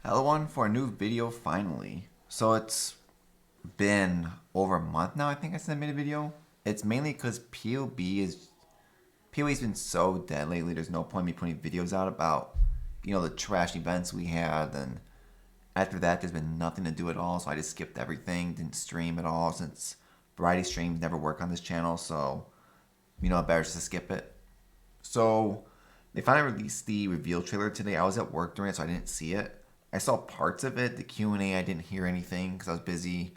Hello one for a new video finally. So it's been over a month now I think since I made a video. It's mainly because POE's been so dead lately. There's no point in me putting videos out about, the trash events we had, and after that there's been nothing to do at all, so I just skipped everything, didn't stream at all since variety streams never work on this channel, so better just to skip it. So they finally released the reveal trailer today. I was at work during it, so I didn't see it. I saw parts of it. The Q&A, I didn't hear anything because I was busy.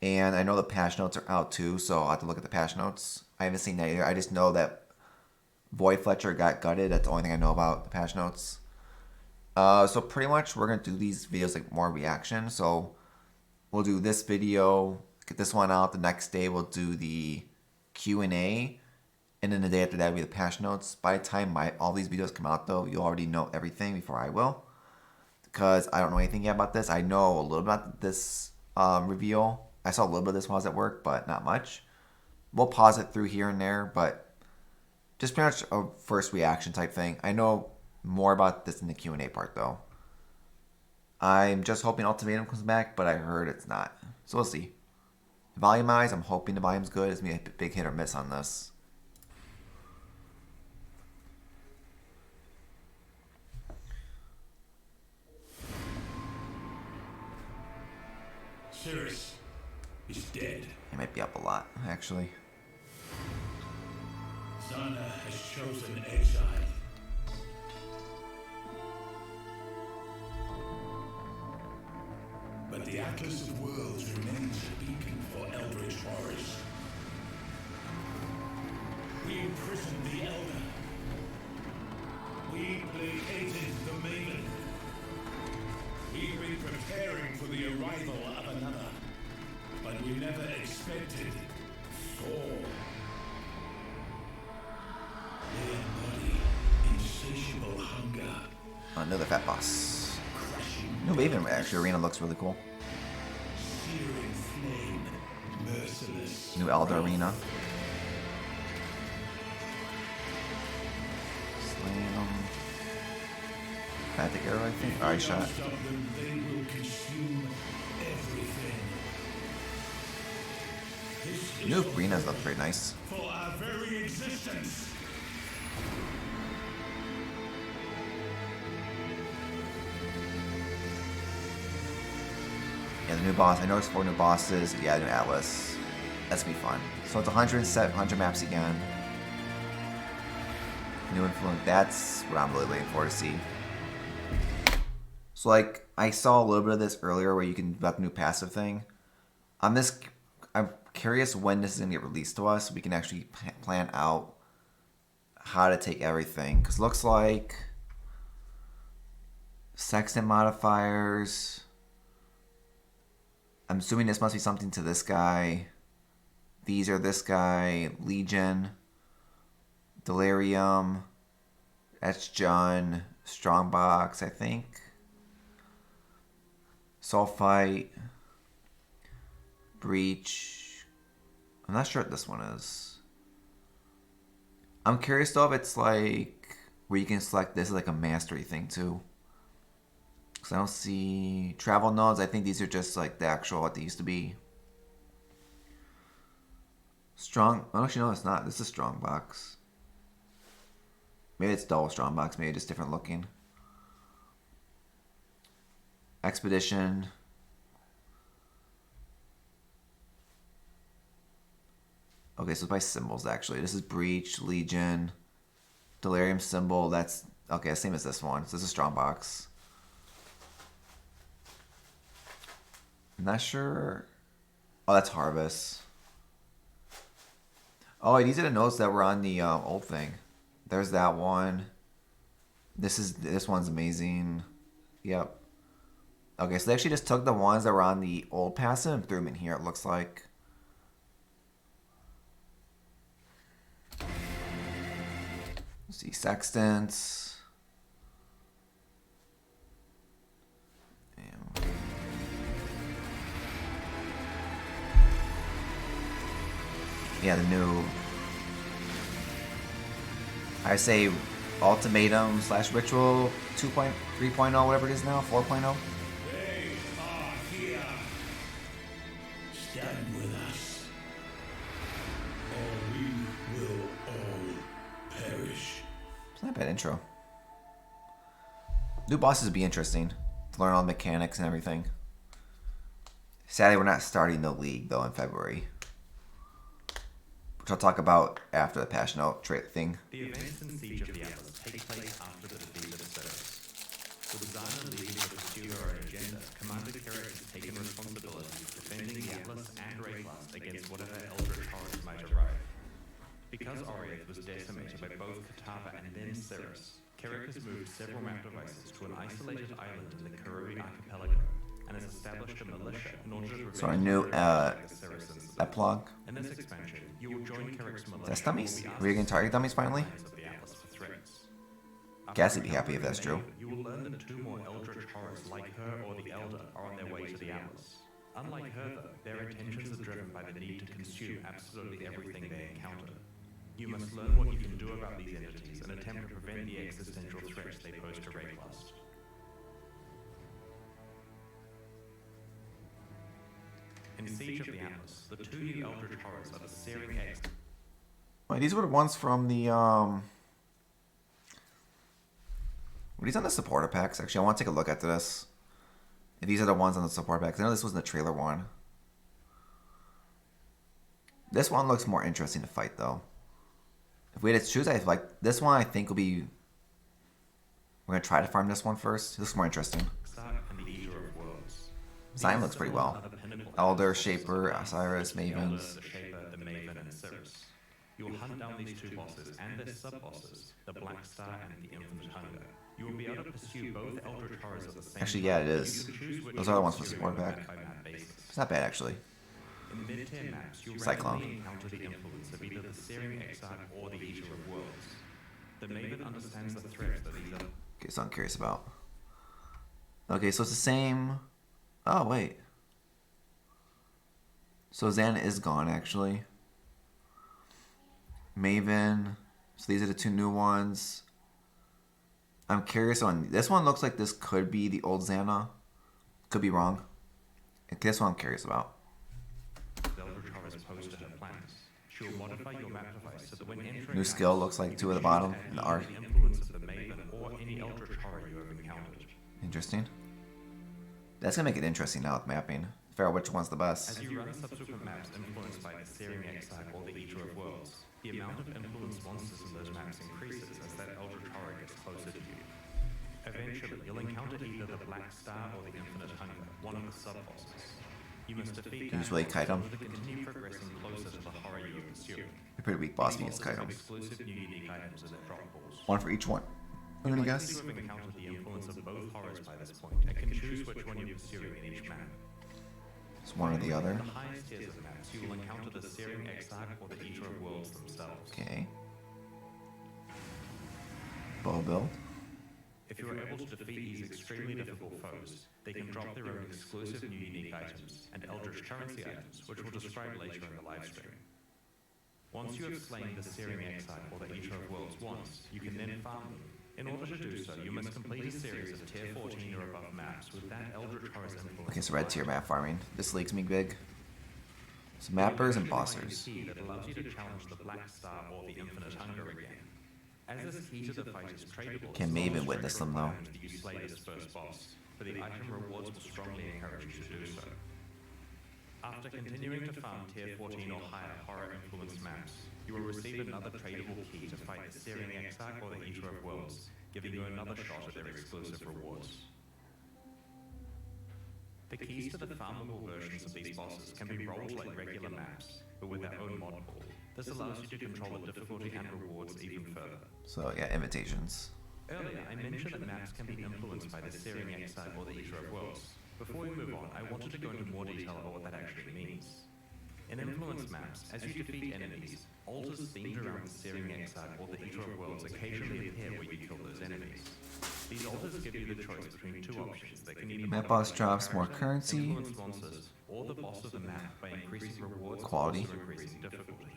And I know the patch notes are out too, so I'll have to look at the patch notes. I haven't seen that either. I just know that Void Fletcher got gutted. That's the only thing I know about the patch notes. So pretty much we're going to do these videos like more reaction. So we'll do this video, get this one out. The next day we'll do the Q&A. And then the day after that will be the patch notes. By the time all these videos come out though, you'll already know everything before I will. Because I don't know anything yet about this. I know a little about this reveal. I saw a little bit of this while I was at work, but not much. We'll pause it through here and there, but just pretty much a first reaction type thing. I know more about this in the Q&A part though. I'm just hoping Ultimatum comes back, but I heard it's not. So we'll see. Volume-wise, I'm hoping the volume's good. It's going to be a big hit or miss on this. Cirrus is dead. It might be up a lot, actually. Zana has chosen exile. But the Atlas of Worlds remains a beacon for eldritch horrors. We imprisoned the Elder. We placated the Maven. We've been preparing for the arrival of another, but we never expected Thor. They embody insatiable hunger. Another fat boss. New Maven actually arena looks really cool. Searing flame, merciless. New Elder arena. Slam. Magic arrow, I think. Alright, shot. They will consume everything. New arenas look pretty nice. For our very existence. Yeah, the new boss. I noticed 4 new bosses. Yeah, new Atlas. That's gonna be fun. So it's 100 maps again. New influence. That's what I'm really waiting for to see. So like I saw a little bit of this earlier where you can do the new passive thing. I'm curious when this is gonna get released to us so we can actually plan out how to take everything. Because looks like sextant modifiers. I'm assuming this must be something to this guy. These are this guy. Legion. Delirium. That's John. Strongbox, I think. Sulfite. Breach. I'm not sure what this one is. I'm curious though if it's like where you can select this as like a mastery thing too. Because I don't see travel nodes. I think these are just like the actual what they used to be. Strong. Oh, actually, no, it's not. This is strong box. Maybe it's double strong box. Maybe just different looking. Expedition. Okay, so it's by symbols actually. This is Breach, Legion, Delirium symbol. That's okay. Same as this one. So this is strong box. I'm not sure. Oh, that's Harvest. Oh, these are the notes that were on the old thing. There's that one. This one's amazing. Yep. Okay, so they actually just took the ones that were on the old passive and threw them in here, it looks like. Let's see, Sextants. Yeah, the new... I say Ultimatum / Ritual 2.3.0, whatever it is now, 4.0. They are here. Stand with us, or we will all perish. It's not a bad intro. New bosses would be interesting to learn all the mechanics and everything. Sadly, we're not starting the league though in February, which I'll talk about after the Passion Out trait thing. The events in Siege of the Atlas take place after the defeat of Cerberus. The designer leading the pursuer agenda, Commander KIRAC has taken responsibility for defending the Atlas and Rayclast against whatever eldritch horrors might arrive. Because Oriath was decimated by both Katava and then Cerberus, KIRAC has moved several map devices to an isolated island in the Karuri archipelago and has established a militia in order to So our new epilogue. In this expansion, you will join KIRAC's militia. That's dummies? Are we gonna target dummies finally? Guess he'd be happy if that's true. You will learn that two more eldritch horrors like her or the Elder are on their way to the Atlas. Unlike her, though, their intentions are driven by the need to consume absolutely everything they encounter. You must learn what you can do about these entities and attempt to prevent the existential threats they pose to Rayclast. In Siege of the Atlas, the two new eldritch horrors are the Searing X. Wait, these were the ones from the were these on the supporter packs? Actually, I want to take a look at this. If these are the ones on the support packs. I know this was in the trailer one. This one looks more interesting to fight though. If we had to choose, I like this one. I think will be. We're gonna try to farm this one first. This looks more interesting. Sign looks pretty well. Elder, Shaper, Osiris, Mavens. You will hunt down these two bosses and their sub-bosses, the Black Star and the Infinite Hunger. You will be able to pursue both eldritch horrors at the same time. Actually, yeah, it is. Those are the ones from the support pack. It's not bad actually. In mid-tier maps, you'll Cyclone. randomly encounter the influence of either the Searing Exarch or the Eater of Worlds. The Maven understands the threat that these are. Okay, so I'm curious about. Okay, so it's the same. Oh wait. So Xana is gone actually. Maven. So these are the two new ones. I'm curious on this one. Looks like this could be the old Xana. Could be wrong. Okay, this one I'm curious about. She will modify your map device so that when entering New skill looks like two at the bottom in the art. the influence of the Maven or any eldritch horror you have encountered. Interesting. That's gonna make it interesting now with mapping. Figure out which one's the best. As you run subsequent maps influenced by the Searing Exarch or the Eater of Worlds, the amount of influence monsters in those maps increases as that eldritch horror gets closer to you. Eventually, you'll encounter either the Black Star or the Infinite Hunger, one of the sub-bosses. You must defeat Can you just really kite him? to continue progressing closer to the horror you pursue. A pretty weak boss against kite him. Exclusive new unique items in their drop balls. One for each one. Any Likely guess? to have encountered the influence of both horrors by this point and can choose which one you're pursuing in each map. It's one or the other. In the highest tiers of maps, you will encounter the Searing Exarch or the Eater of Worlds themselves. Okay. Bow build. If you are able to defeat these extremely difficult foes, they can drop their own exclusive new unique items and eldritch currency items, which we'll describe later in the livestream. Once you have slain the Searing Exarch or the Eater of Worlds once, you can then farm them. In order to do so, you must complete a series of tier 14 or above maps with that eldritch horror's influence. Okay, so red tier map farming. This league's me big. So mappers and bossers. That allows you to challenge the Black Star or the Infinite Hunger again. As this key to the fight is tradable, Can Maven witness them though? you slay this first boss, for the item rewards will strongly encourage you to do so. After continuing to farm tier 14 or higher horror influenced maps, you will receive another tradable key to fight the Searing Exarch or the Eater of Worlds, giving you another shot at their exclusive rewards. The keys to the farmable versions of these bosses can be rolled like regular maps, but with their own mod pool. This allows you to control the difficulty and rewards even further. So yeah, invitations. Earlier, I mentioned that maps can be influenced by the Searing Exarch or the Eater of Worlds. Before we move on, I wanted to go into more detail about what that actually means. In influence maps, as you defeat enemies, altars themed around the Searing Exarch or the Eater of Worlds occasionally appear where you kill those enemies. These altars give you the choice between two options that can either Map boss drops more currency. influence monsters, or the boss of the map by increasing rewards Quality. or increasing difficulty.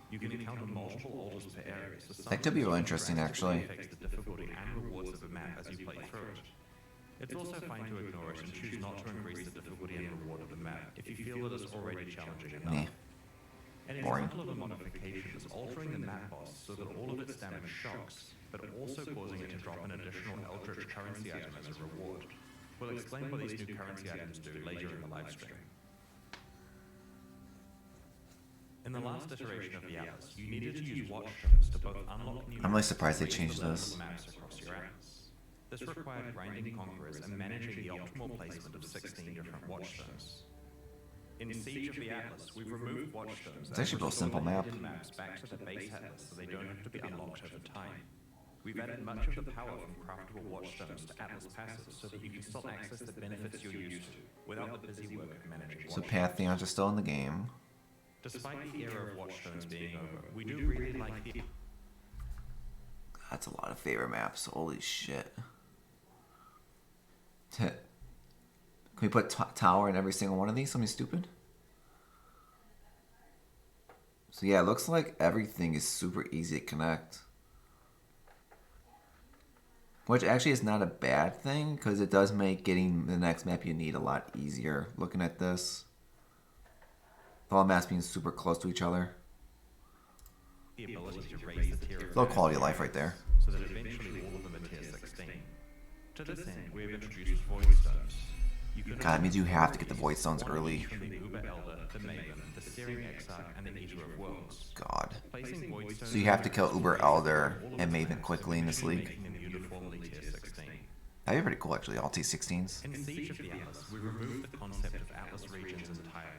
You can encounter multiple altars per area, so some That could be real interesting, actually. affects the difficulty and rewards of a map as you play through it. It's also fine to ignore it and choose not to increase the difficulty and reward of the map if you feel that it's already challenging enough. An Boring. example of a modification is altering the map boss so that all of its damage shocks, but also causing it to drop an additional Eldritch currency item as a reward. We'll explain what these new currency items do later in the livestream. In the last iteration of the Atlas, you needed to use watch tokens to both unlock new I'm really maps surprised they and changed raise the this. level of maps across your Atlas. This required grinding conquerors and managing the optimal placement of 16 different watchstones. In Siege of the Atlas, we've removed watchstones. It's actually a real simple map. Maps back to the base Atlas so they don't have to be unlocked over time. We've added much of the power from craftable watchstones to Atlas passives so that you can still access the benefits you're used to without the busy work of managing So watchstones. Pantheons are still in the game. Despite the era of watchstones being over, we do really like the... That's a lot of favorite maps. Holy shit. Can we put tower in every single one of these? Something stupid? So yeah, it looks like everything is super easy to connect. Which actually is not a bad thing, because it does make getting the next map you need a lot easier. Looking at this. All the maps being super close to each other. the ability to raise the tier of Low quality of life right there. so that eventually all of them are tier 16. To this end, we have introduced Void Stones. You can God, it means you have to get the Void Stones one early. each from the Uber Elder, the Maven, the Searing Exarch, and the Eater of Worlds. God. Placing Void Stones So you have to kill Uber Elder and Maven quickly in this league. making them uniformly tier 16. That'd be pretty cool actually, all T16s. In Siege of the Atlas, we removed the concept of Atlas regions entirely.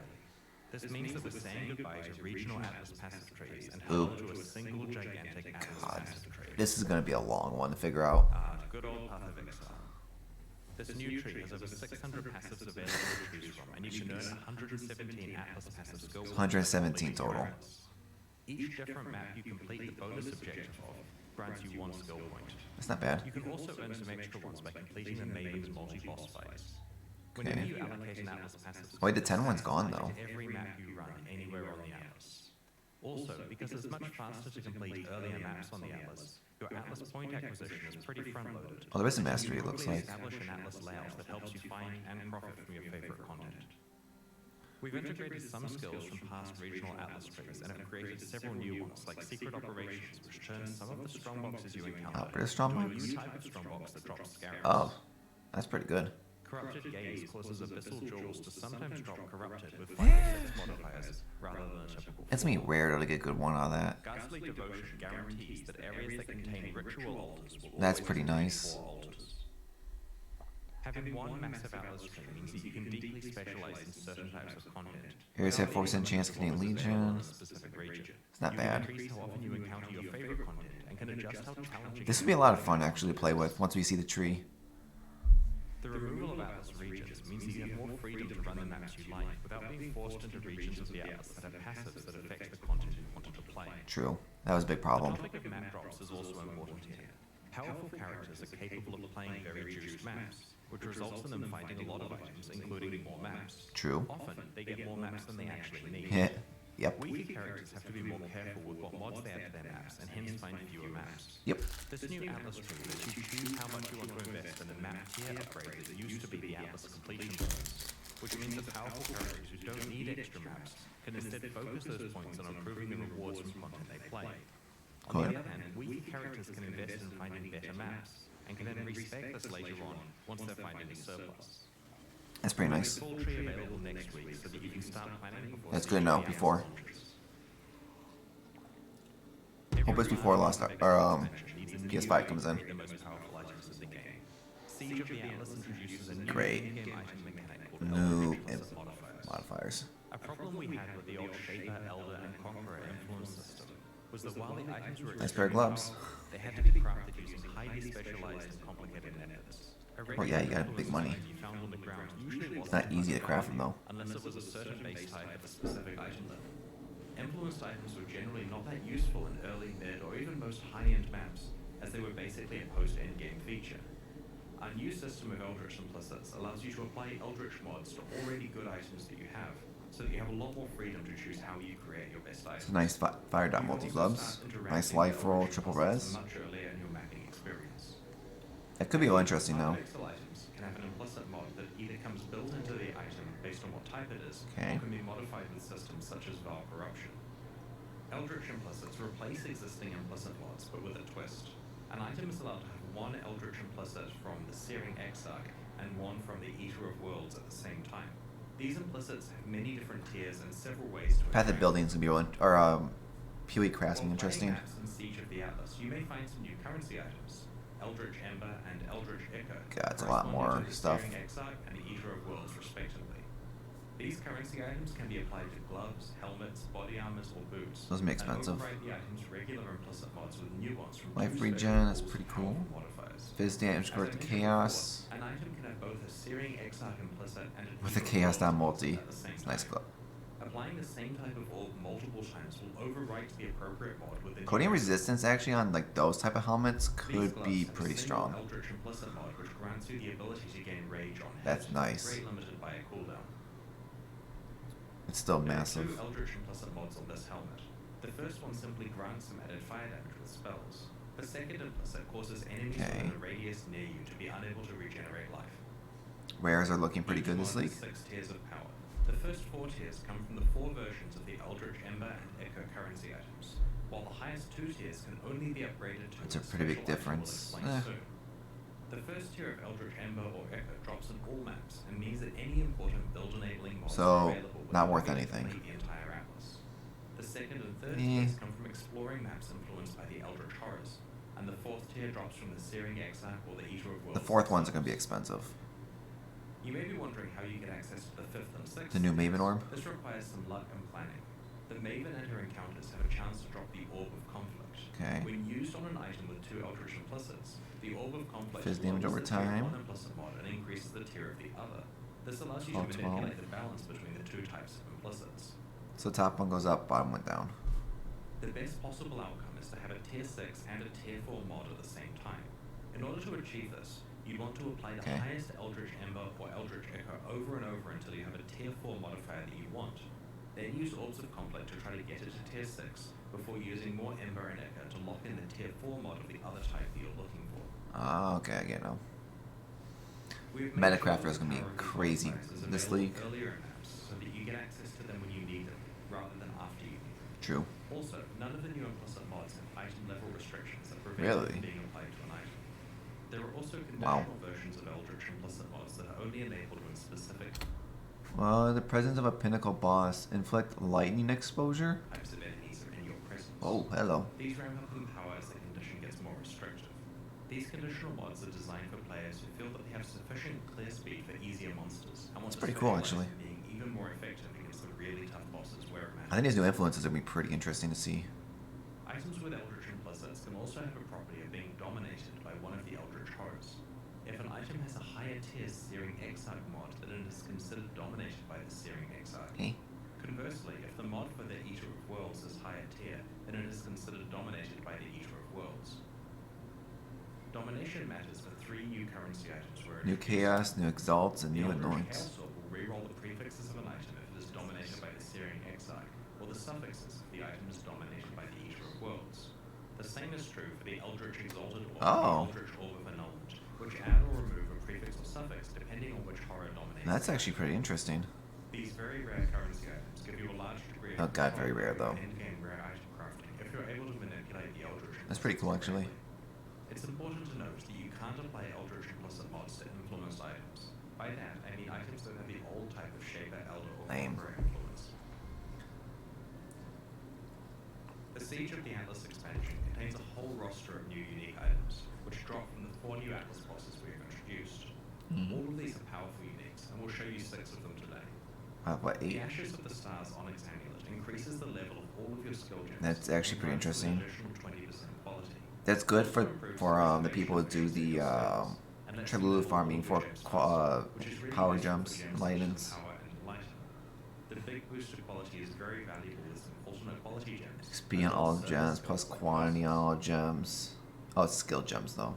This means that we're saying goodbye to regional Atlas passive trees and hello to a single gigantic Atlas God. passive tree. This is gonna be a long one to figure out. Good old Path of Exile. This new tree has over 600 passives available to choose from, and you can earn 117 Atlas passive skill points. 117 total. Each different map you complete the bonus objective of grants you one skill point. That's not bad. You can also earn some extra ones by completing the Maven's multi-boss fights. Whenever Okay. you allocate an Atlas passive skill Wait, the 10 one's point, gone, it's though. to every map you run anywhere on the Atlas. Also, because it's much faster to complete earlier maps on the Atlas, your Atlas point acquisition is pretty front-loaded. Oh, there is a mastery, it looks like. Establish an Atlas layout that helps you find and profit from your favorite content. We've integrated some skills from past regional Atlas trees and have created several new ones, like secret operations, which turn some of the strongboxes you encounter But a strongbox? into a new type of strongbox that drops scarabs. Oh, that's pretty good. Corrupted Gaze causes abyssal jewels to sometimes drop corrupted with 5 or 6 modifiers, rather than a typical It's gonna be rare to get a good one out of that. Ghastly Devotion guarantees that areas that contain ritual altars will That's always pretty contain nice. 4 altars. Having one massive Atlas tree means that you can deeply specialize in certain types of content. Areas have 4% chance to contain Legion. Specific region. It's not You can bad. increase how often you encounter your favorite content and can adjust how challenging. This would be a lot of fun actually to play with once we see the tree. The removal of Atlas regions means that you have more freedom to run the maps you like without being forced into regions of the Atlas that have passives that affect the content you wanted to play. True. That was a big The problem. topic of map drops is also important here. Powerful characters are capable of playing very juiced maps, which results in them finding a lot of items, including more maps. True. Often, they get more maps than they actually need. Heh. Yep. Weaker characters have to be more careful with what mods they add to their maps, and hence find fewer maps. Yep. This new Atlas tree lets you choose how much you want to invest in the map tier upgrade that used to be the Atlas completion bonus, which means that powerful characters who don't need extra maps can instead focus those points on improving the rewards from content they play. On the other hand, weak characters can invest in finding better maps, and can then respec this later on once they're finding a surplus. That's pretty We'll nice. make full tree available next week so that you can start planning before That's good to know the before. Atlas launches. Hope it's before Lost Ar- or PS5 comes in. The most powerful items of the game. Siege of the Atlas introduces a new Great. in-game item mechanic called New Eldritch modifiers. modifiers. A problem we had with the old Shaper, Elder, and Conqueror influence system was that while the items were Nice pair of gloves. they had to be crafted using highly specialized and complicated methods. Oh yeah, you got big money. You found on the ground usually It's not easy to craft them though. unless it was a certain base type at a specific item level. Influenced items were generally not that useful in early, mid, or even most high-end maps, as they were basically a post-endgame feature. Our new system of Eldritch implicits allows you to apply Eldritch mods to already good items that you have, so that you have a lot more freedom to choose how you create your best items. It's a nice fire dot multi gloves. Nice life roll, triple res. Much earlier in your mapping experience. That could be a little interesting though. Pixel items can have an implicit mod that either comes built into the item based on what type it is, Okay. or can be modified with systems such as Valve Corruption. Eldritch implicits replace existing implicit mods, but with a twist. An item is allowed to have one Eldritch implicit from the Searing Exarch and one from the Eater of Worlds at the same time. These implicits have many different tiers and several ways to Path of interact. Buildings can be real, or POE crafting While interesting. playing maps in Siege of the Atlas, you may find some new currency items. Eldritch Ember and Eldritch Echo. God, it's a lot more corresponding to the stuff. Searing Exarch and the Eater of Worlds, respectively. These currency items can be applied to gloves, helmets, body armors, or boots. Those may be expensive. And override the item's regular implicit mods with new ones from Life two regen, special that's pools pretty of cool. powerful modifiers. Fizz damage As I convert to mentioned chaos. before, an item can have both a Searing Exarch implicit and a With a Eater of chaos Worlds down implicit multi. at the same It's a nice time. glove. Applying the same type of orb multiple times will overwrite the appropriate mod with the Coating new resistance actually on like those type of helmets These could gloves be have a pretty single strong. Eldritch implicit mod which grants you the ability to gain rage on That's hit, nice. rate limited by a cooldown. It's still There are massive. two Eldritch implicit mods on this helmet. The first one simply grants some added fire damage with spells. The second implicit causes enemies Okay. within a radius near you to be unable to regenerate life. Rares are looking pretty Each good mod this league. has 6 tiers of power. The first 4 tiers come from the 4 versions of the Eldritch Ember and Echo currency items, while the highest 2 tiers can only be upgraded to That's a what pretty big special item difference. will explain soon. The first tier of Eldritch Ember or Echo drops in all maps and means that any important build-enabling mods So, are available not without worth having to anything. complete the entire atlas. The second and third Eh. tiers come from exploring maps influenced by the Eldritch Horrors, and the fourth tier drops from the Searing Exarch or the Eater of Worlds. The fourth ones are themselves. going to be expensive. You may be wondering how you get access to the 5th and 6th. The new tiers. Maven Orb? This requires some luck and planning. The Maven and her encounters have a chance to drop the Orb of Conflict. Okay. When used on an item with 2 Eldritch implicits, the Orb of Conflict Fizz damage over lowers the tier of time. one implicit mod and increases the tier of the other. This allows you Oh, to 12. manipulate the balance between the 2 types of implicits. So top one goes up, bottom went down. The best possible outcome is to have a tier 6 and a tier 4 mod at the same time. In order to achieve this, you'd want to apply the Okay. highest Eldritch Ember or Eldritch Echo over and over until you have a tier 4 modifier that you want. Then use Orbs of Conflict to try to get it to tier 6 before using more Ember and Echo to lock in the tier 4 mod of the other type that you're looking for. Ah, okay, I get it now. We've made Metacrafters sure is gonna be that the power of crazy these modifiers is this available league. earlier in maps so that you get access to them when you need them, rather than after you need them. True. Also, none of the new implicit mods have item level restrictions that prevent Really? them from being applied to an item. There are also Wow. conditional versions of Eldritch implicit mods that are only enabled when specific Well, the presence of a pinnacle boss inflict lightning exposure. types of enemies are in your presence. Oh, hello. These ramp up in power as the condition gets more restrictive. These conditional mods are designed for players who feel that they have sufficient clear speed for easier monsters and want It's to pretty cool, specialize actually. in being even more effective against the really tough bosses where it matters. I think these new influences are going to be pretty interesting to see. Items with Eldritch implicits can also have a property of being dominated by one of the Eldritch Horrors. If an item has a higher tier Searing Exarch mod, then it is considered dominated by the Searing Exarch. Okay. Conversely, if the mod for the Eater of Worlds is higher tier, then it is considered dominated by the Eater of Worlds. Domination matters for 3 new currency items where it New is used. chaos, new exalts, and The new Eldritch anoints. Chaos Orb will reroll the prefixes of an item if it is dominated by the Searing Exarch, or the suffixes if the item is dominated by the Eater of Worlds. The same is true for the Eldritch Exalted Orb Oh. and the Eldritch Orb of Annulment, which add or remove a prefix or suffix depending on which horror dominates. That's the actually pretty interesting. These very rare currency items give you a large degree of Oh god, very control rare over though. in-game rare item crafting if you're able to manipulate the Eldritch. That's pretty cool, actually. correctly. It's important to note that you can't apply Eldritch implicit mods to influenced items. By that, I mean items that have the old type of Shaper, Elder, or Lame. Conqueror influence. The Siege of the Atlas expansion contains a whole roster of new unique items, which drop from the 4 new Atlas bosses we have introduced. All of these are powerful uniques, and we'll show you 6 of them today. What, The 8? Ashes of the Stars Onyx Amulet increases the level of all of your skill gems. That's actually pretty and grants an interesting. additional 20% quality. That's good for the people who do the Tribute farming for power jumps, lightens. The big boost to quality is very valuable with some alternate quality gems. XP on all gems plus quantity on all gems. Oh, it's skill gems though.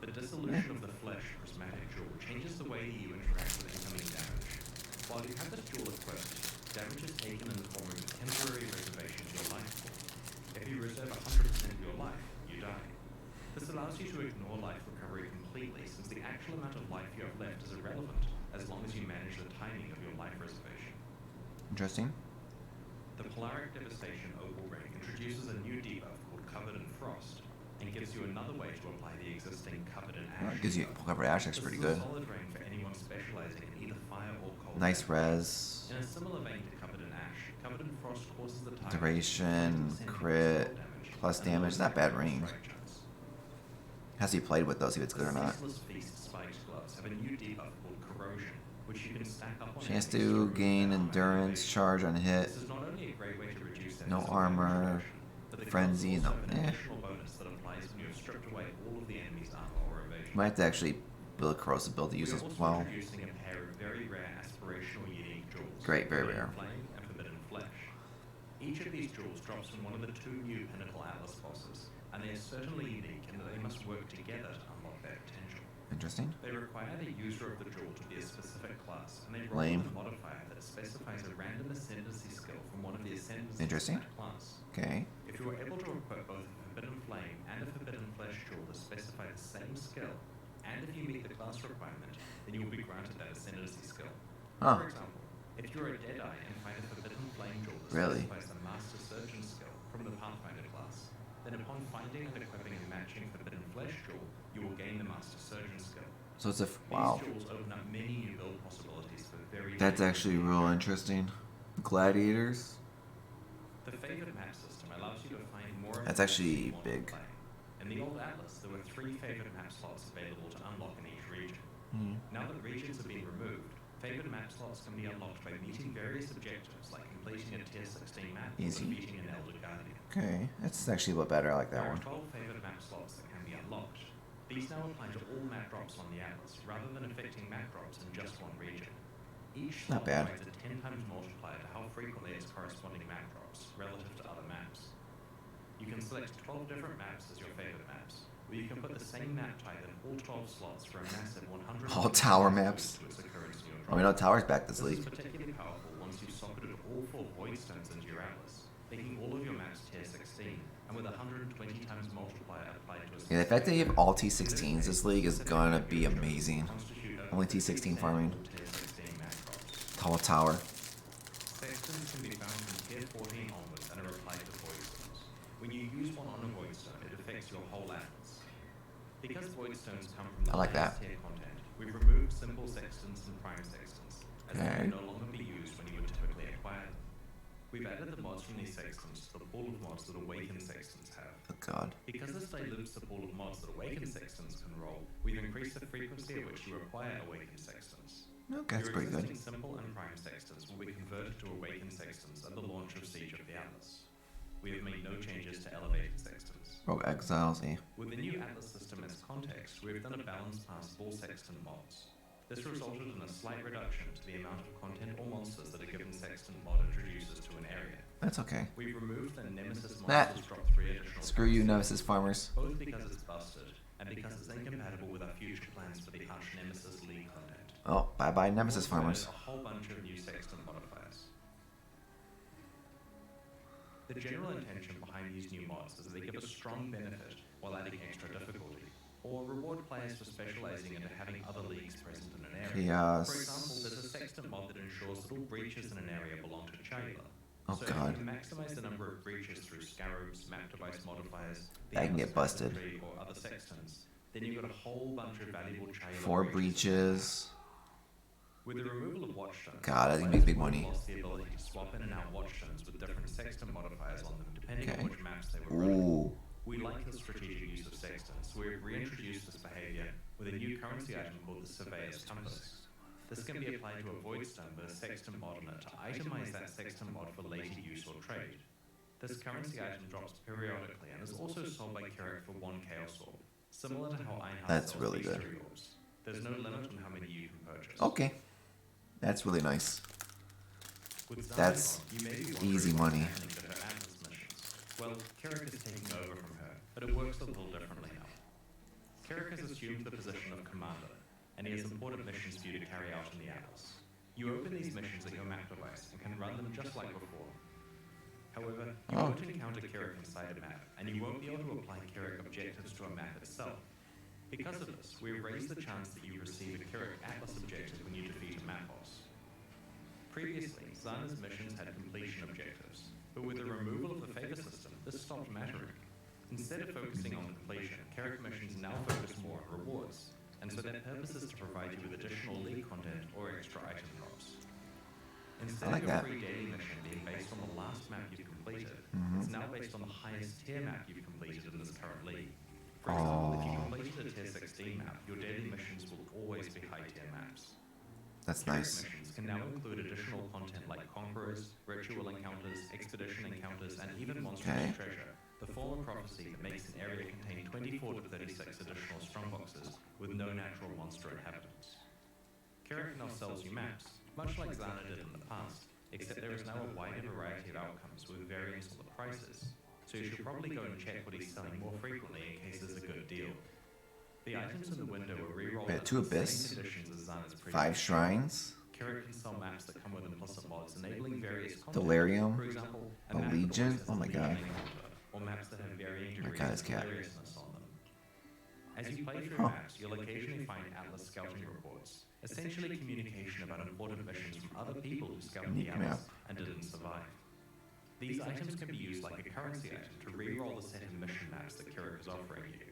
The Dissolution of the Flesh prismatic jewel changes the way that you interact with incoming damage. While you have this jewel equipped, damage is taken in the form of a temporary reservation of your life pool. If you reserve 100% of your life, you die. This allows you to ignore life recovery completely, since the actual amount of life you have left is irrelevant, as long as you manage the timing of your life reservation. Interesting. The Polaric Devastation Opal Ring introduces a new debuff called Covered in Frost, and gives you another way to apply the existing Covered in Ash. It gives you cover ash. That's pretty good. This is a solid ring for anyone specializing in either fire or cold. Nice res. In a similar vein to Covered in Ash, Covered in Frost causes the target Duration, 20% crit, damage, plus and damage. lowers Not bad the range. strike chance. Has to be played with though, see if it's good or not. Ceaseless Feast spiked gloves have a new debuff called Corrosion, which you can stack up on Chance enemies to remove gain their armor endurance, activation. charge on hit. This is not only a great way to reduce their No physical armor, damage reduction, but the frenzy, gloves also no. have an additional bonus that applies when you have stripped away all of the enemy's armor or evasion. Might have to actually build a corrosive build to use We as are also well. introducing a pair of very rare aspirational unique jewels. Great, very Forbidden rare. Flame and Forbidden Flesh. Each of these jewels drops from one of the two new Pinnacle Atlas bosses, and they are certainly unique in that they must work together to unlock their potential. Interesting. They require the user of the jewel to be a specific class, and they roll Lame. with a modifier that specifies a random ascendancy skill from one of the ascendancies Interesting. of that class. Okay. If you are able to equip both a Forbidden Flame and a Forbidden Flesh jewel that specify the same skill, and if you meet the class requirement, then you will be granted that ascendancy skill. Huh. For example, if you're a Deadeye and find a Forbidden Flame jewel that Really? specifies the Master Surgeon skill from the Pathfinder class, then upon finding and equipping a matching Forbidden Flesh jewel, you will gain the Master Surgeon skill. So it's a wow. These jewels open up many new build possibilities for very That's different actually gameplay. real interesting. Gladiators. The favored map system allows you to find more. That's actually information you want to big. play. In the old Atlas, there were 3 favored map slots available to unlock in each region. Now that regions have been removed, favored map slots can be unlocked by meeting various objectives like completing a tier 16 map Easy. or defeating an Elder Guardian. Okay, that's actually a lot better. I like There that are one. 12 favored map slots that can be unlocked. These now apply to all map drops on the Atlas, rather than affecting map drops in just one region. Each Not slot bad. provides a 10 times multiplier to how frequently its corresponding map drops, relative to other maps. You can select 12 different maps as your favorite maps, or you can put the same map type in all 12 slots for a massive 100. All tower maps. To its occurrence in your Oh, we know drop. Tower's back this This is league. particularly powerful once you've socketed all 4 void stones into your Atlas, making all of your maps tier 16, and with 120 times multiplier applied to a Yeah, the fact that you have all T16s this league is gonna be amazing. Only T16 farming. Tall Tower. Sextants can be found from tier 14 onwards and are applied to void stones. When you use one on a void stone, it affects your whole Atlas. Because void stones come from the I like highest that. tier content, we've removed simple sextants and prime sextants, as they Okay. can no longer be used when you would typically acquire them. We've added the mods from these sextants to the pool of mods that awakened sextants have. Oh god. Because this dilutes the pool of mods that awakened sextants can roll, we've increased the frequency at which you acquire awakened sextants. Okay, that's Your pretty good. existing simple and prime sextants will be converted to awakened sextants at the launch of Siege of the Atlas. We have made no changes to elevated sextants. Rogue Exiles, eh? With the new Atlas system as context, we have done a balance past all sextant mods. This resulted in a slight reduction to the amount of content or monsters that a given sextant mod introduces to an area. That's okay. We've removed the Nemesis Nah. monsters drop 3 additional Screw you, currency, Nemesis farmers. both because it's busted and because it's incompatible with our future plans for the ARCHNEMESIS League content. Oh, bye bye, Nemesis We've added farmers. a whole bunch of new sextant modifiers. The general intention behind these new mods is that they give a strong benefit while adding extra difficulty, or reward players for specializing into having other leagues present in an area. Chaos. For example, there's a sextant mod that ensures that all breaches in an area belong to Chalula. Oh, so God. if you can maximize the number of breaches through scarabs, map device modifiers, the That can Atlas get busted. Factory, or other sextants, then you've got a whole bunch of valuable Chalula 4 breaches. With the removal of watchstones, God, I think players big would money. have lost the ability to swap in and out watchstones with different sextant modifiers on them, depending Okay. on which maps they were running. Ooh. We like the strategic use of sextants, so we've reintroduced this behavior with a new currency item called the Surveyor's Compass. This can be applied to a void stone with a sextant mod on it to itemize that sextant mod for later use or trade. This currency item drops periodically and is also sold by KIRAC for 1 Chaos Orb, similar to how Einhard That's sells really these good. 3 orbs. There's no limit on how many you can purchase. Okay. That's really nice. With That's Xylophon, you may be wondering easy what's money. happening to her Atlas missions. Well, KIRAC is taking over from her, but it works a little differently now. KIRAC has assumed the position of commander, and he has important missions for you to carry out in the Atlas. You open these missions at your map device and can run them just like before. However, you won't encounter KIRAC inside a map, and you won't be able to apply KIRAC objectives to a map itself. Because of this, we raise the chance that you receive a KIRAC Atlas objective when you defeat a map boss. Previously, Xana's missions had completion objectives, but with the removal of the favor system, this stopped mattering. Instead of focusing on completion, KIRAC missions now focus more on rewards, and so their purpose is to provide you with additional league content or extra item drops. Instead like of your that. free daily mission being based on the last map you've completed, it's now based on the highest tier map you've completed in this current league. For example, if you completed a tier 16 map, your daily missions will always be high tier maps. That's KIRAC nice. missions can now include additional content like Conquerors, ritual encounters, expedition encounters, and even monstrous treasure, the form of prophecy that makes an area contain 24 to 36 additional strongboxes with no natural monster inhabitants. KIRAC now sells you maps, much like Xana did in the past, except there is now a wider variety of outcomes with variance on the prices, so you should probably go and check what he's selling more frequently in case there's a good deal. The items in the window are rerolled Wait, at 2 the same Abyss? conditions as Xana's 5 previous. shrines? KIRAC can sell maps that come with implicit mods enabling various content. Delirium? For example, A map that Legion? always has Oh my a Legion god. encounter, or maps that have varying My degrees god, of this cat. hilariousness on them. As you play through maps, you'll occasionally find Atlas scouting reports, essentially communication about important missions from other people who scouted the Neat Atlas map. and didn't survive. These items can be used like a currency item to re-roll the set of mission maps that KIRAC is offering you.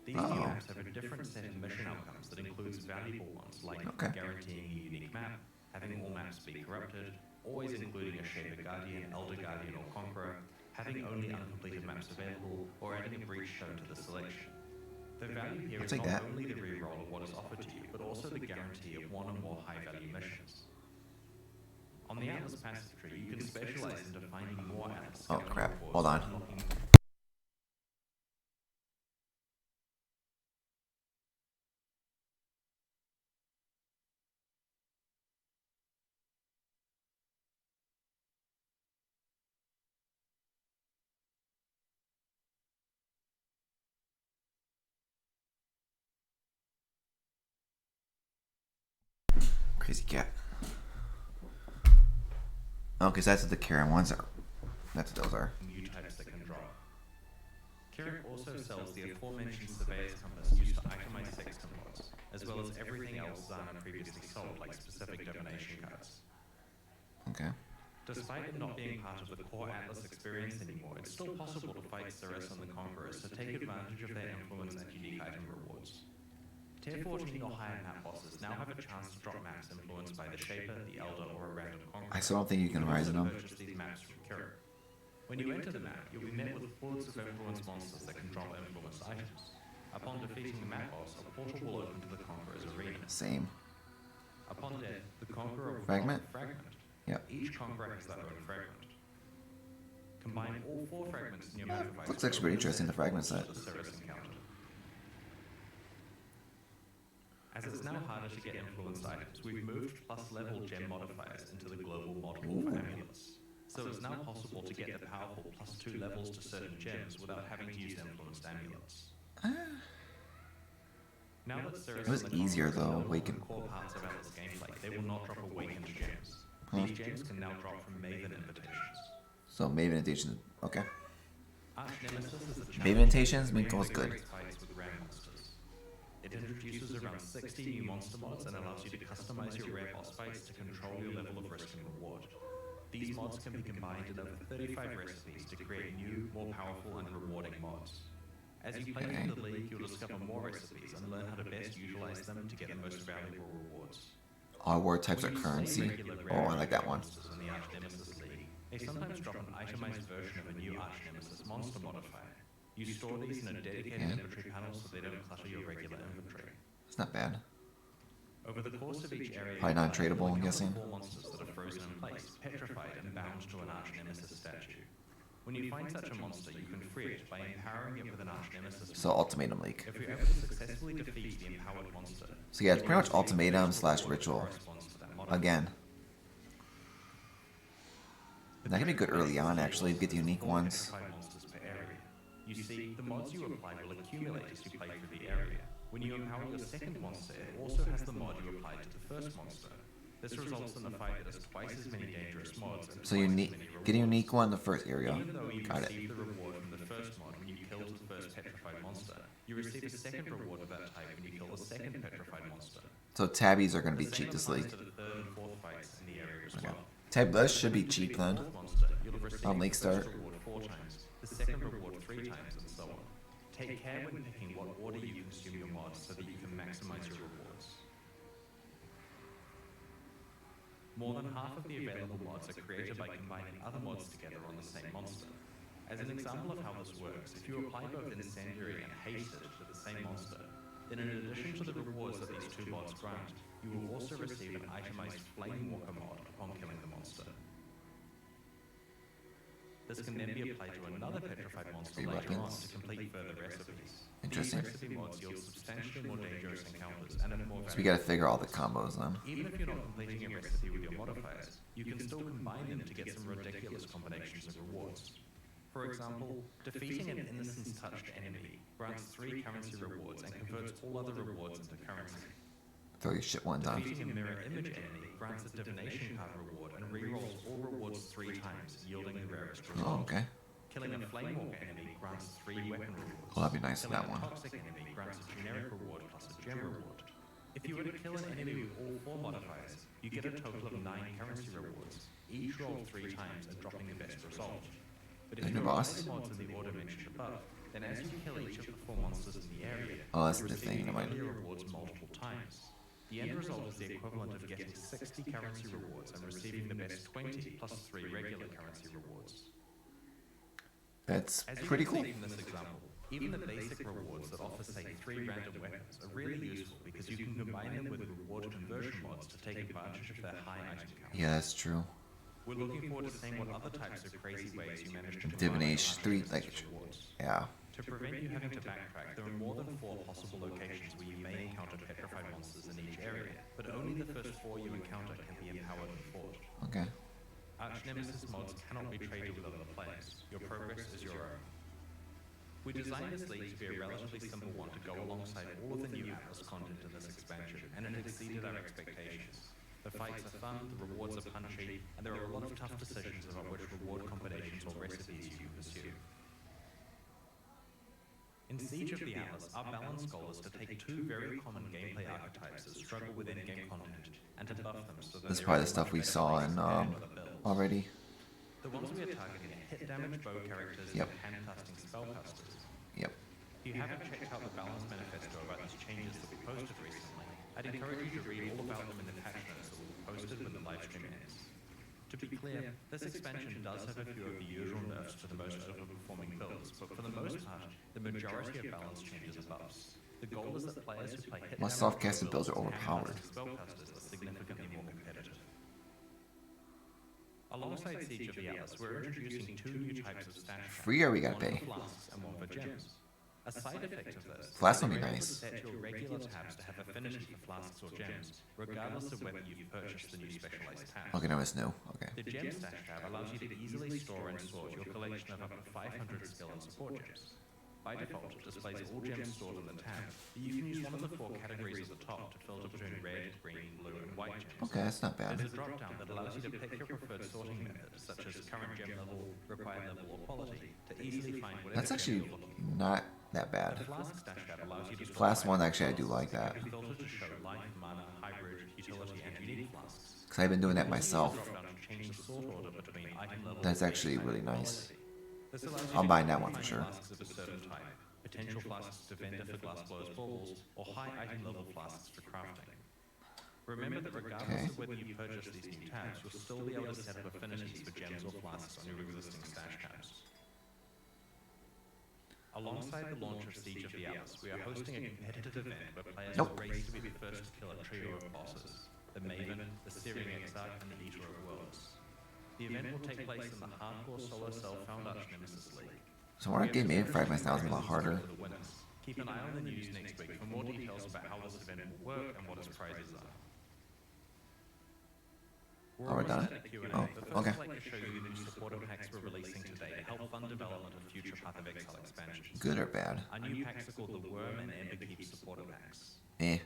These new maps have a different set of mission outcomes that includes valuable ones like guaranteeing a unique map, having all maps be corrupted, always including a Shaper Guardian, Elder Guardian, or Conqueror, having only uncompleted maps available, or adding a breach stone to the selection. The value here is not only the re-roll of what is offered to you, but also the guarantee of one or more high-value missions. On the Atlas passive tree, you can specialize into finding more Atlas Oh scouting crap, reports hold on. and unlocking Crazy cat. Oh, because that's what the Karen ones are. That's what those are. new types that can drop. KIRAC also sells the aforementioned Surveyor's Compass used to itemize sextant mods, as well as everything else Xana previously sold, like specific divination cards. Okay. Despite it not being part of the core Atlas experience anymore, it's still possible to fight Cirrus and the Conquerors to take advantage of their influence and unique item rewards. Tier 14 or higher map bosses now have a chance to drop maps influenced by the Shaper, the Elder, or a random Conqueror. I still don't think you can rise in them. Purchase these maps from KIRAC. When you enter the map, you'll be met with hordes of influence monsters that can drop influenced items. Upon defeating the map boss, a portal will open to the Conqueror's arena. Same. Upon death, the Conqueror will Fragment? drop a fragment. Yep. Each Conqueror has their own fragment. Combine all 4 fragments in your map device. Looks actually pretty interesting, the fragment set. The Cirrus encounter. As it's now harder to get influenced items, we've moved plus level gem modifiers into the global mod pool for amulets. So it's now possible to get the powerful plus 2 levels to certain gems without having to use influenced amulets. Now that Cirrus It was and the easier, Conquerors are though, no longer Awakened. core parts of Atlas gameplay, they will not drop awakened gems. These gems can now drop from Maven invitations. So Maven Invitations, okay. ARCHNEMESIS is the Maven Invitations, challenge Minko's good. fights with rare monsters. It introduces around 60 new monster mods and allows you to customize your rare boss fights to control your level of risk and reward. These mods can be combined in over 35 recipes to create new, more powerful and rewarding mods. As you play through the league, you'll discover more recipes and learn how to best utilize them to get the most valuable rewards. All war types are When you currency. slay regular Oh, rare I like that one. monsters in the ARCHNEMESIS League, they sometimes drop an itemized version of a new ARCHNEMESIS monster modifier. You store these in a dedicated inventory panel so they don't clutter your regular inventory. It's not bad. Over the course of each area, Probably non-tradable, I'm guessing. 4 monsters that are frozen in place, petrified and bound to an ARCHNEMESIS statue. When you find such a monster, you can free it by empowering it with an ARCHNEMESIS. So Ultimatum League. If you're able to successfully defeat the empowered monster, So yeah, it's pretty much Ultimatum slash Ritual. Again. That can be good early on, actually, to get the unique ones. Monsters per area. You see, the mods you apply will accumulate as you play through the area. When you empower your second monster, it also has the mod you applied to the first monster. This results in a fight that has twice as many dangerous mods and So twice as unique, many rewards. get a unique one in the first area. Even though you Got it. receive the reward from the first mod when you killed the first petrified monster, you receive a second reward of that type when you kill the second petrified monster. So tabbies are going to The be same cheap this applies league. to the third and fourth fights in the area as Okay. well. Tabulous should be If you cheap defeat the then. fourth monster, you'll have received On league the start. first reward 4 times, the second reward 3 times, and so on. Take care when picking what order you consume your mods so that you can maximize your rewards. More than half of the available mods are created by combining other mods together on the same monster. As an example of how this works, if you apply both Incendiary and Hasted to the same monster, then in addition to the rewards that these two mods grant, you will also receive an itemized Flamewalker mod upon killing the monster. This can then be applied to another petrified monster Free later on weapons. to complete further recipes. Interesting. These recipe mods yield substantially more dangerous encounters and have more So we got to figure all the combos then. even if you're not completing a recipe with your modifiers, you can still combine them to get some ridiculous combinations of rewards. For example, defeating an Innocence-touched enemy grants 3 currency rewards and converts all other rewards into currency. Throw your shit one time. Defeating a mirror image enemy grants a divination card reward and rerolls all rewards 3 times, yielding the rarest result. Oh, okay. Killing a Flamewalker enemy grants 3 weapon rewards. Well, that'd be nice for Killing that one. a toxic enemy grants a generic reward plus a gem reward. If you were to kill an enemy with all 4 modifiers, you get a total of 9 currency rewards, each rolled 3 times and dropping the best result. But if And you your apply boss? the mods in the order mentioned above, then as you kill each of the 4 monsters in the area, Oh, that's you the receive thing, the never mind. earlier rewards multiple times. The end result is the equivalent of getting 60 currency rewards and receiving the best 20 plus 3 regular currency rewards. That's As you pretty can cool. see from this example, even the basic rewards that offer, say, 3 random weapons are really useful because you can combine them with reward conversion mods to take advantage of their high item count. Yeah, that's true. We're looking forward to seeing what other types of crazy ways you manage to combine Divination, your 3, items like, with rewards. yeah. To prevent you having to backtrack, there are more than 4 possible locations where you may encounter petrified monsters in each area, but only the first 4 you encounter can be empowered and fought. Okay. ARCHNEMESIS mods cannot be traded with other players. Your progress is your own. We designed this league to be a relatively simple one to go alongside all of the new Atlas content in this expansion, and it exceeded our expectations. The fights are fun, the rewards are punchy, and there are a lot of tough decisions about which reward combinations or recipes you can pursue. In Siege of the Atlas, our balance goal is to take 2 very common gameplay archetypes that struggle with in-game content, and to buff them so that That's they're probably the able stuff to we better saw place in and with other builds. already. The ones we are targeting are hit damage bow characters Yep. and hand-casting spellcasters. Yep. If you haven't checked out the balance manifesto about these changes that we posted recently, I'd encourage you to read all about them in the patch notes that will be posted when the live stream ends. To be clear, this expansion does have a few of the usual nerfs to the most overperforming builds, but for the most part, the majority of balance changes are buffs. The goal is that players who play hit My damage soft-casted bow builds are and overpowered. hand-casting spellcasters are significantly more competitive. Alongside Siege of the Atlas, we're introducing 2 new types of stash caps, Free or we gotta one for pay? flasks and one for gems. A side effect of this Flasks is would that be you're able nice. to set your regular tabs to have affinity for flasks or gems, regardless of whether you've purchased the new specialized tabs. Okay, no, it's new. Okay. The gem stash tab allows you to easily store and sort your collection of up to 500 skill and support gems. By default, it displays all gems stored in the tab, but you can use one of the 4 categories at the top to filter between red, green, blue, and white gems. Okay, that's not bad. There's a drop-down that allows you to pick your preferred sorting method, such as current gem level, required level, or quality, to easily find whatever That's gem actually you're looking for. not that bad. The Flask stash tab allows you to store Flask one, items actually, I do flasks like that. can be filtered to show life, mana, hybrid, utility, and unique flasks. Because I've been doing that myself. Drop-down to change the sort order between item level, That's base actually type, really and nice. quality. This allows you I'm to buying that one for find sure. flasks of a certain type, potential flasks to vendor for glass blowers baubles, or high item level flasks for crafting. Remember that regardless Okay. of whether you purchase these new tabs, you'll still be able to set up affinities for gems or flasks on your existing stash tabs. Alongside the launch of Siege of the Atlas, we are hosting a competitive event where players Nope. will race to be the first to kill a trio of bosses: the Maven, the Searing Exarch, and the Eater of Worlds. The event will take place in the hardcore solo self-found ARCHNEMESIS League. So our game made fragments now is a lot harder. For the winners. Keep an eye on the news next week for more details about how this event will work and what its prizes are. Oh, we're done? almost at the Q&A, Oh, but first okay. I'd like to show you the new supporter packs we're releasing today to help fund development of future Path of Exile expansions. Good or bad? Our new packs are called the Worm and Emberkeep supporter packs. Eh.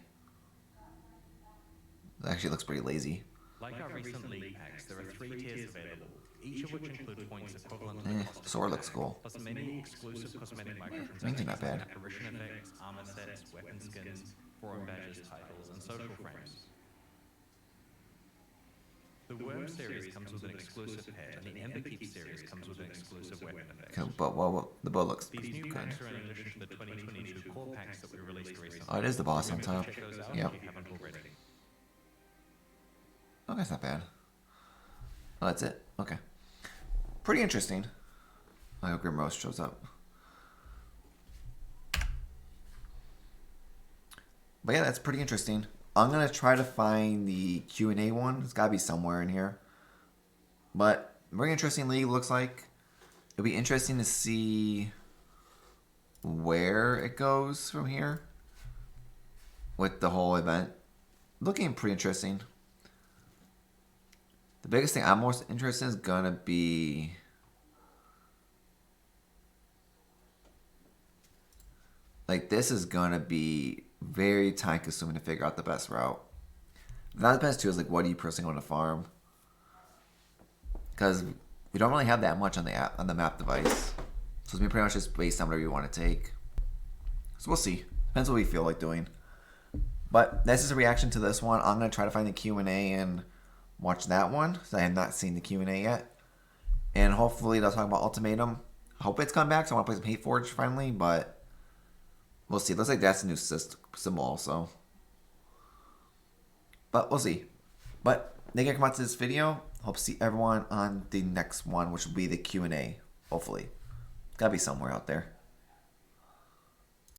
That actually looks pretty lazy. Like our recent League packs, there are 3 tiers available, each of which include points equivalent to the cost of Sword the looks pack, cool. plus many exclusive cosmetic Wings are microtransactions not bad. like apparition effects, armor sets, weapon skins, forum badges, titles, and social frames. The Worm series comes with an exclusive pet, and the Emberkeep series comes with an exclusive weapon effect. Okay, but the bow looks These pretty new good. packs are in addition to the 2022 core packs that we released recently. Oh, it is the boss on Remember top. to check those out Yep. if you haven't already. Okay, that's not bad. Oh, that's it. Okay. Pretty interesting. I hope Grimrose shows up. But yeah, that's pretty interesting. I'm gonna try to find the Q&A one. It's gotta be somewhere in here. But very interesting league looks like. It'll be interesting to see where it goes from here with the whole event. Looking pretty interesting. The biggest thing I'm most interested in is gonna be like this is gonna be very time consuming to figure out the best route. That depends too is like what do you personally want to farm? Because we don't really have that much on the app on the map device. So it's pretty much just based on whatever you want to take. So we'll see. Depends what we feel like doing. But this is a reaction to this one. I'm gonna try to find the Q&A and watch that one. So I have not seen the Q&A yet. And hopefully they'll talk about Ultimatum. I hope it's come back, so I want to play some Hate Forge finally, but we'll see. It looks like that's a new symbol also. But we'll see. But thank you for coming out to this video. Hope to see everyone on the next one, which will be the Q&A, hopefully. Gotta be somewhere out there.